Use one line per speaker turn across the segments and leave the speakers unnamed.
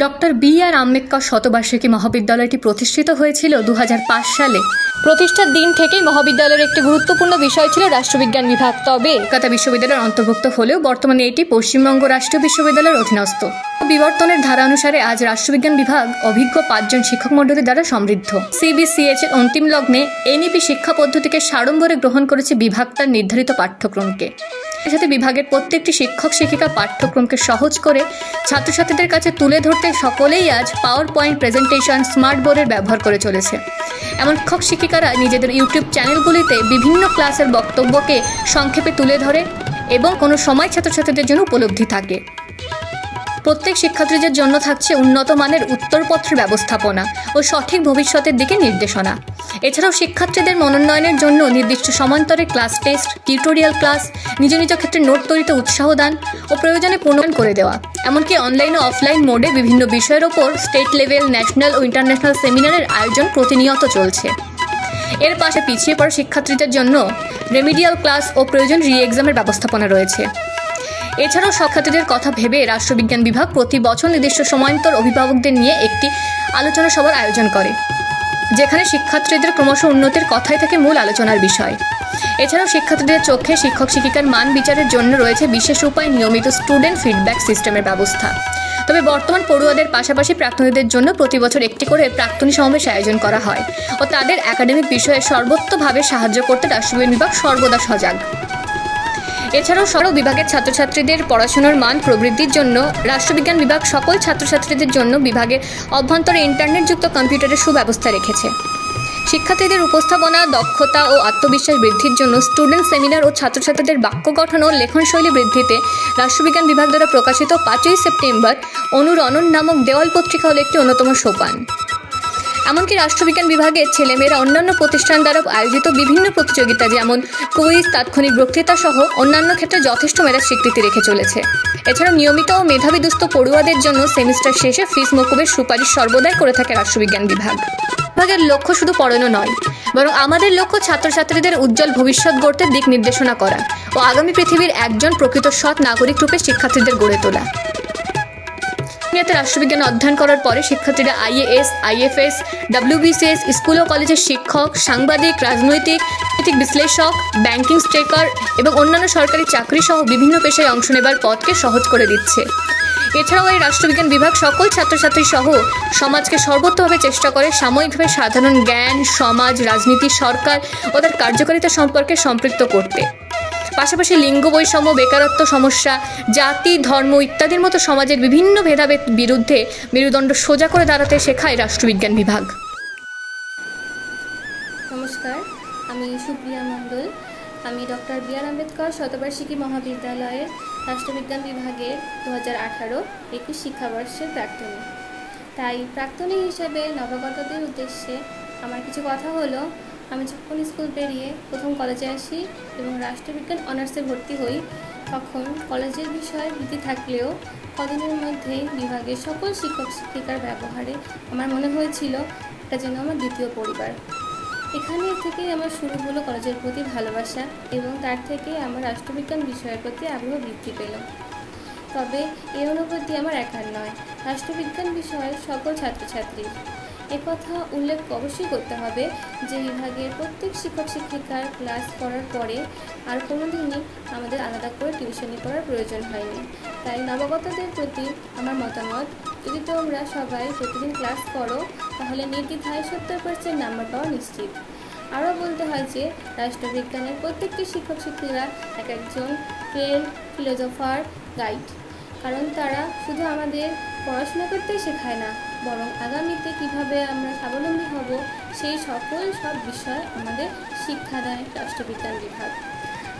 Doctor B R. Ambedkar শতবার্ষিকী মহাবিদ্যালয়টি প্রতিষ্ঠিত হয়েছিল 2005 সালে। প্রতিষ্ঠার দিন থেকেই মহাবিদ্যালয়ের একটি গুরুত্বপূর্ণ বিষয় ছিল রাষ্ট্রবিজ্ঞান বিভাগ। তবে কলকাতা বিশ্ববিদ্যালয়ের অন্তর্ভুক্ত হলেও বর্তমানে এটি পশ্চিমবঙ্গ রাষ্ট্রীয় বিশ্ববিদ্যালয়ের অধীনস্থ। বিবর্তনের ধারা অনুসারে আজ রাষ্ট্রবিজ্ঞান বিভাগ অভিজ্ঞ 5 জন শিক্ষক মণ্ডলী দ্বারা সমৃদ্ধ। সিবিসিএইচ এর অন্তিম লগ্নে এনইপি শিক্ষা পদ্ধতিকে সাড়ম্বরে গ্রহণ করেছে বিভাগ তার নির্ধারিত পাঠ্যক্রমকে। এর সাথে বিভাগের প্রত্যেকটি শিক্ষক শিক্ষিকা পাঠ্যক্রমকে সহজ করে ছাত্রছাত্রীদের কাছে তুলে ধরতে সকলেই আজ পাওয়ার পয়েন্ট প্রেজেন্টেশন, স্মার্ট বোর্ডের ব্যবহার করে চলেছে। এমন শিক্ষক শিক্ষিকারা নিজেদের ইউটিউব চ্যানেলগুলিতে বিভিন্ন ক্লাসের বক্তব্যকে সংক্ষেপে তুলে ধরে এবং কোনো সময় ছাত্রছাত্রীদের জন্য উপলব্ধি থাকে। প্রত্যেক শিক্ষার্থীদের জন্য থাকছে উন্নত মানের উত্তরপত্রের ব্যবস্থাপনা ও সঠিক ভবিষ্যতের দিকে নির্দেশনা। এছাড়াও শিক্ষার্থীদের মনোনয়নের জন্য নির্দিষ্ট সমান্তরে ক্লাস টেস্ট, টিউটোরিয়াল ক্লাস, নিজ নিজ ক্ষেত্রে নোট তৈরিতে উৎসাহ দান ও প্রয়োজনে প্রণয়ন করে দেওয়া। এমনকি অনলাইন ও অফলাইন মোডে বিভিন্ন বিষয়ের ওপর স্টেট লেভেল, ন্যাশনাল ও ইন্টারন্যাশনাল সেমিনারের আয়োজন প্রতিনিয়ত চলছে। এর পাশে পিছিয়ে পড়া শিক্ষার্থীদের জন্য রেমিডিয়াল ক্লাস ও প্রয়োজন রি-এক্সামের ব্যবস্থাপনা রয়েছে। এছাড়াও শিক্ষার্থীদের কথা ভেবে রাষ্ট্রবিজ্ঞান বিভাগ প্রতি বছর নির্দিষ্ট সময়ান্তর অভিভাবকদের নিয়ে একটি আলোচনা সভার আয়োজন করে, যেখানে শিক্ষার্থীদের ক্রমশ উন্নতির কথাই থাকে মূল আলোচনার বিষয়। এছাড়াও শিক্ষার্থীদের চোখে শিক্ষক শিক্ষিকার মান বিচারের জন্য রয়েছে বিশেষ উপায়ে নিয়মিত স্টুডেন্ট ফিডব্যাক সিস্টেমের ব্যবস্থা। তবে বর্তমান পড়ুয়াদের পাশাপাশি প্রাক্তনীদের জন্য প্রতি বছর একটি করে প্রাক্তনী সমাবেশ আয়োজন করা হয় ও তাদের একাডেমিক বিষয়ে সর্বোত্তভাবে সাহায্য করতে রাষ্ট্রবিজ্ঞান বিভাগ সর্বদা সজাগ। এছাড়াও বিভাগের ছাত্রছাত্রীদের পড়াশোনার মান প্রবৃদ্ধির জন্য রাষ্ট্রবিজ্ঞান বিভাগ সকল ছাত্রছাত্রীদের জন্য বিভাগের অভ্যন্তরে ইন্টারনেটযুক্ত কম্পিউটারের সুব্যবস্থা রেখেছে। শিক্ষার্থীদের উপস্থাপনা, দক্ষতা ও আত্মবিশ্বাস বৃদ্ধির জন্য স্টুডেন্ট সেমিনার ও ছাত্রছাত্রীদের বাক্য গঠন ও লেখনশৈলী বৃদ্ধিতে রাষ্ট্রবিজ্ঞান বিভাগ দ্বারা প্রকাশিত 5ই সেপ্টেম্বর অনুরণন নামক দেওয়াল পত্রিকা হল একটি অন্যতম সোপান। এমনকি রাষ্ট্রবিজ্ঞান বিভাগের ছেলেমেয়েরা অন্যান্য প্রতিষ্ঠান দ্বারা আয়োজিত বিভিন্ন প্রতিযোগিতা যেমন কুইজ, তাৎক্ষণিক বক্তৃতা সহ অন্যান্য ক্ষেত্রে যথেষ্ট মেধার স্বীকৃতি রেখে চলেছে। এছাড়াও নিয়মিত ও মেধাবী দুস্থ পড়ুয়াদের জন্য সেমিস্টার শেষে ফিস মকুবের সুপারিশ সর্বদাই করে থাকে রাষ্ট্রবিজ্ঞান বিভাগ। বিভাগের লক্ষ্য শুধু পড়ানো নয়, বরং আমাদের লক্ষ্য ছাত্রছাত্রীদের উজ্জ্বল ভবিষ্যৎ গড়তে দিক নির্দেশনা করা ও আগামী পৃথিবীর একজন প্রকৃত সৎ নাগরিক রূপে শিক্ষার্থীদের গড়ে তোলা। রাষ্ট্রবিজ্ঞান অধ্যয়ন করার পরে শিক্ষার্থীরা আইএএস, আইএফএস, ডব্লিউবিসিএস, স্কুল ও কলেজের শিক্ষক, সাংবাদিক, রাজনৈতিক বিশ্লেষক, ব্যাংকিং স্ট্রেকার এবং অন্যান্য সরকারি চাকরি সহ বিভিন্ন পেশায় অংশ নেবার পথকে সহজ করে দিচ্ছে। এছাড়াও এই রাষ্ট্রবিজ্ঞান বিভাগ সকল ছাত্রছাত্রী সহ সমাজকে সর্বোত্তভাবে চেষ্টা করে সাময়িকভাবে সাধারণ জ্ঞান, সমাজ, রাজনীতি, সরকার ও তার কার্যকারিতা সম্পর্কে সম্পৃক্ত করতে। পাশাপাশি লিঙ্গ বৈষম্য, বেকারত্ব সমস্যা, জাতি, ধর্ম ইত্যাদির মতো সমাজের বিভিন্ন ভেদাভেদ বিরুদ্ধে মেরুদণ্ড সোজা করে দাঁড়াতে শেখায় রাষ্ট্রবিজ্ঞান বিভাগ।
নমস্কার, আমি সুপ্রিয়া মণ্ডল। আমি ডক্টর বি.আর. আম্বেদকর শতবার্ষিকী মহাবিদ্যালয়ের রাষ্ট্রবিজ্ঞান বিভাগের 2018-21 শিক্ষাবর্ষের প্রাক্তনী। তাই প্রাক্তনী হিসেবে নবাগতদের উদ্দেশ্যে আমার কিছু কথা হলো, আমি যখন স্কুল পেরিয়ে প্রথম কলেজে আসি এবং রাষ্ট্রবিজ্ঞান অনার্সে ভর্তি হই, তখন কলেজের বিষয়ে ভীতি থাকলেও কদিনের মধ্যেই বিভাগের সকল শিক্ষক শিক্ষিকার ব্যবহারে আমার মনে হয়েছিল এটা যেন আমার দ্বিতীয় পরিবার। এখানে থেকেই আমার শুরু হলো কলেজের প্রতি ভালোবাসা এবং তার থেকে আমার রাষ্ট্রবিজ্ঞান বিষয়ের প্রতি আগ্রহ বৃদ্ধি পেল। তবে এই অনুভূতি আমার একার নয়, রাষ্ট্রবিজ্ঞান বিষয়ের সকল ছাত্রছাত্রীর। একথা উল্লেখ অবশ্যই করতে হবে যে বিভাগের প্রত্যেক শিক্ষক শিক্ষিকার ক্লাস করার পরে আর কোনো দিনই আমাদের আলাদা করে টিউশনি করার প্রয়োজন হয়নি। তাই নবাগতদের প্রতি আমার মতামত, যদি তোমরা সবাই প্রতিদিন ক্লাস করো তাহলে নির্দ্বিধায় 70% নাম্বার পাওয়া নিশ্চিত। আরও বলতে হয় যে রাষ্ট্রবিজ্ঞানের প্রত্যেকটি শিক্ষক শিক্ষিকা এক একজন ফ্রেন্ড, ফিলোজফার, গাইড, কারণ তারা শুধু আমাদের পড়াশোনা করতেই শেখায় না, বরং আগামীতে কীভাবে আমরা স্বাবলম্বী হব সেই সব বিষয় আমাদের শিক্ষা দেয় রাষ্ট্রবিজ্ঞান বিভাগ।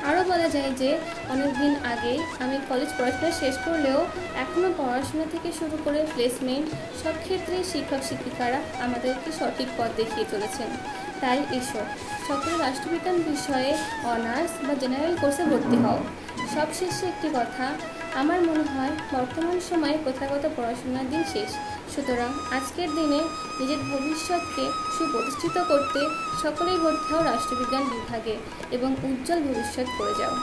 আরও বলা যায় যে অনেক দিন আগেই আমি কলেজ পড়াশোনা শেষ করলেও এখনও পড়াশোনা থেকে শুরু করে প্লেসমেন্ট সব ক্ষেত্রেই শিক্ষক শিক্ষিকারা আমাদেরকে সঠিক পথ দেখিয়ে চলেছেন। তাই এসো সকলে রাষ্ট্রবিজ্ঞান বিষয়ে অনার্স বা জেনারেল কোর্সে ভর্তি হও। সবশেষে একটি কথা, আমার মনে হয় বর্তমান সময়ে প্রথাগত পড়াশোনার দিন শেষ। সুতরাং আজকের দিনে নিজের ভবিষ্যৎকে সুপ্রতিষ্ঠিত করতে সকলেই ভর্তি হও রাষ্ট্রবিজ্ঞান বিভাগে এবং উজ্জ্বল ভবিষ্যৎ করে যাও।